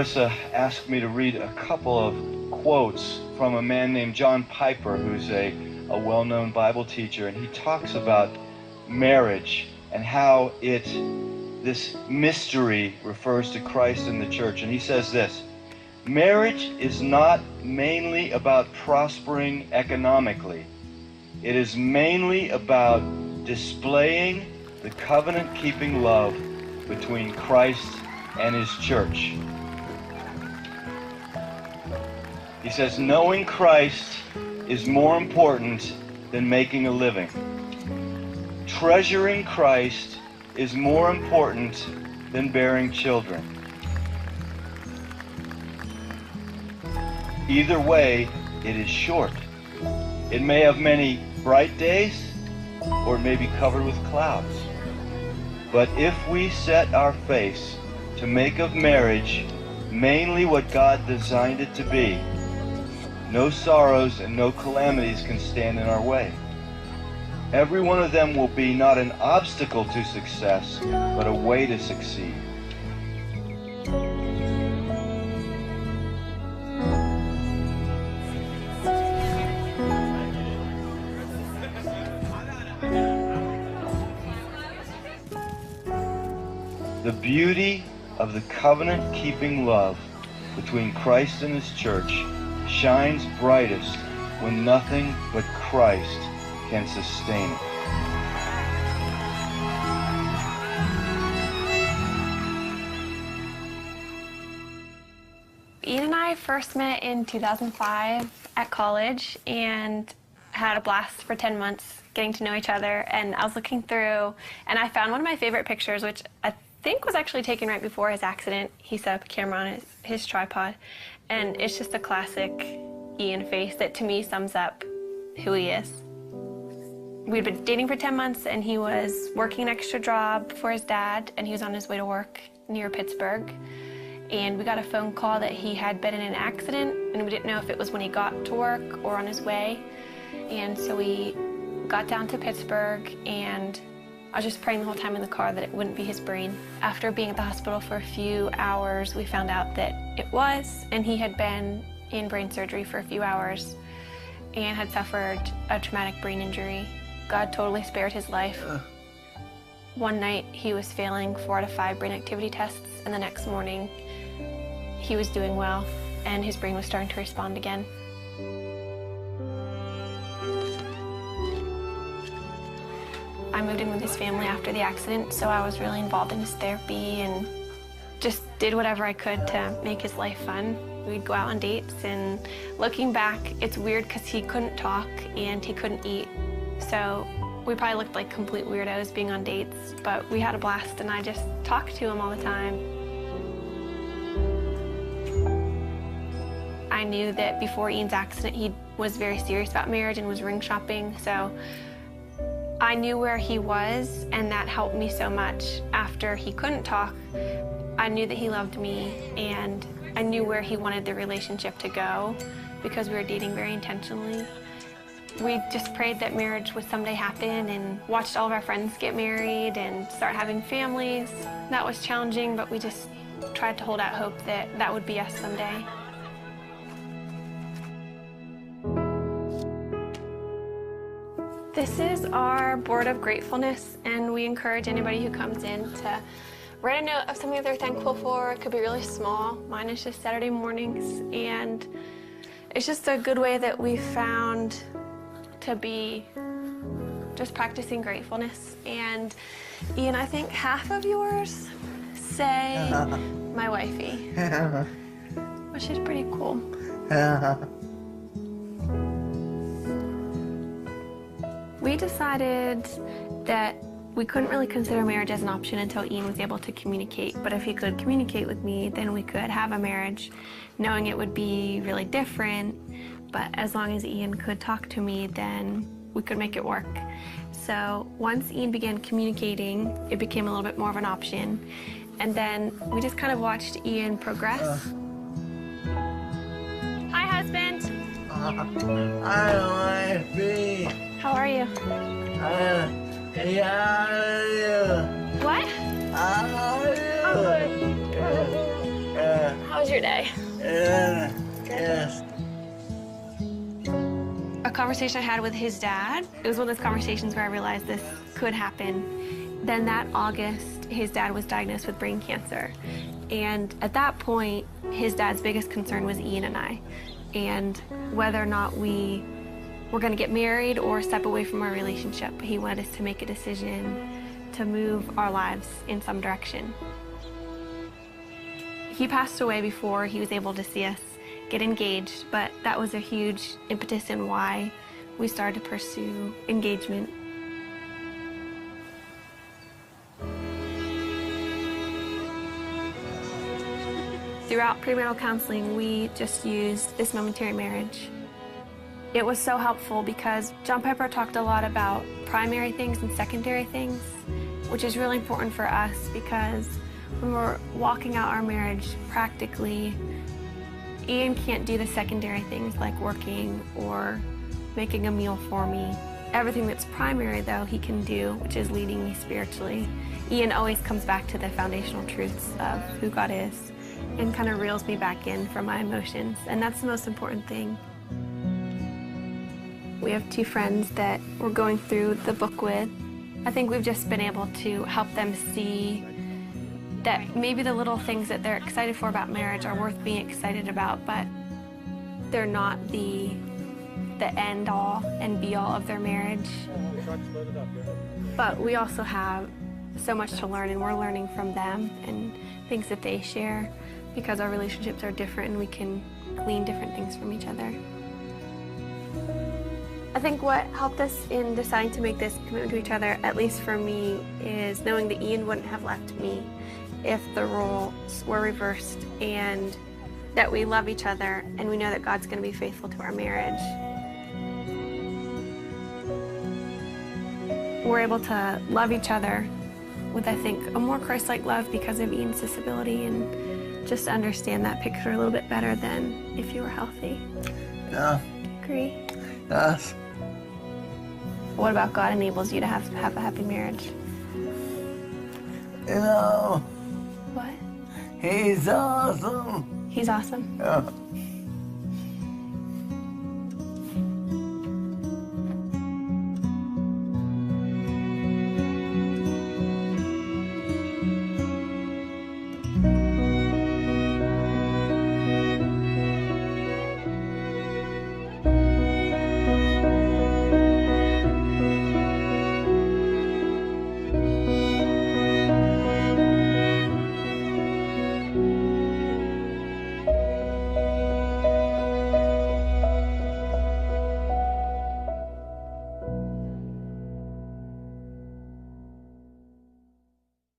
Larissa asked me to read a couple of quotes from a man named John Piper, who's a well-known Bible teacher, and he talks about marriage and how this mystery refers to Christ and the church. And he says this: marriage is not mainly about prospering economically. It is mainly about displaying the covenant-keeping love between Christ and his church. He says, knowing Christ is more important than making a living. Treasuring Christ is more important than bearing children. Either way, it is short. It may have many bright days, or it may be covered with clouds. But if we set our face to make of marriage mainly what God designed it to be, no sorrows and no calamities can stand in our way. Every one of them will be not an obstacle to success, but a way to succeed. The beauty of the covenant-keeping love between Christ and his church shines brightest when nothing but Christ can sustain it. Ian and I first met in 2005 at college and had a blast for 10 months getting to know each other. And I was looking through and I found one of my favorite pictures, which I think was actually taken right before his accident. He set up a camera on his tripod, and it's just a classic Ian face that to me sums up who he is. We'd been dating for 10 months and he was working an extra job for his dad, and he was on his way to work near Pittsburgh. And we got a phone call that he had been in an accident, and we didn't know if it was when he got to work or on his way. And so we got down to Pittsburgh, and I was just praying the whole time in the car that it wouldn't be his brain. After being at the hospital for a few hours, we found out that it was, and he had been in brain surgery for a few hours and had suffered a traumatic brain injury. God totally spared his life. One night he was failing 4 out of 5 brain activity tests, and the next morning he was doing well and his brain was starting to respond again. I moved in with his family after the accident, so I was really involved in his therapy and just did whatever I could to make his life fun. We'd go out on dates, and looking back, it's weird because he couldn't talk and he couldn't eat. So we probably looked like complete weirdos being on dates, but we had a blast, and I just talked to him all the time. I knew that before Ian's accident, he was very serious about marriage and was ring shopping, so I knew where he was, and that helped me so much. After he couldn't talk, I knew that he loved me, and I knew where he wanted the relationship to go because we were dating very intentionally. We just prayed that marriage would someday happen and watched all of our friends get married and start having families. That was challenging, but we just tried to hold out hope that that would be us someday. This is our board of gratefulness, and we encourage anybody who comes in to write a note of something that they're thankful for. It could be really small. Mine is just Saturday mornings, and it's just a good way that we found to be just practicing gratefulness. And Ian, I think half of yours say my wifey, which is pretty cool. We decided that we couldn't really consider marriage as an option until Ian was able to communicate. But if he could communicate with me, then we could have a marriage, knowing it would be really different. But as long as Ian could talk to me, then we could make it work. So once Ian began communicating, it became a little bit more of an option. And then we just kind of watched Ian progress. Hi, husband. Hi, wifey. How are you? Yeah, What? how are you? I'm good. How was your day? Yes. A conversation I had with his dad, it was one of those conversations where I realized this could happen. Then that August, his dad was diagnosed with brain cancer. And at that point, his dad's biggest concern was Ian and I, and whether or not we were going to get married or step away from our relationship. He wanted us to make a decision to move our lives in some direction. He passed away before he was able to see us get engaged, but that was a huge impetus in why we started to pursue engagement. Throughout premarital counseling, we just used this momentary marriage. It was so helpful because John Piper talked a lot about primary things and secondary things, which is really important for us because when we're walking out our marriage practically, Ian can't do the secondary things like working or making a meal for me. Everything that's primary, though, he can do, which is leading me spiritually. Ian always comes back to the foundational truths of who God is and kind of reels me back in from my emotions, and that's the most important thing. We have two friends that we're going through the book with. I think we've just been able to help them see that maybe the little things that they're excited for about marriage are worth being excited about, but they're not the end all and be all of their marriage. But we also have so much to learn, and we're learning from them and things that they share because our relationships are different and we can glean different things from each other. I think what helped us in deciding to make this commitment to each other, at least for me, is knowing that Ian wouldn't have left me if the roles were reversed, and that we love each other and we know that God's going to be faithful to our marriage. We're able to love each other with, I think, a more Christ-like love because of Ian's disability, and just to understand that picture a little bit better than if you were healthy. Yeah. Agree? Yes. What about God enables you to have a happy marriage? You know, What? he's awesome. He's awesome. Yeah.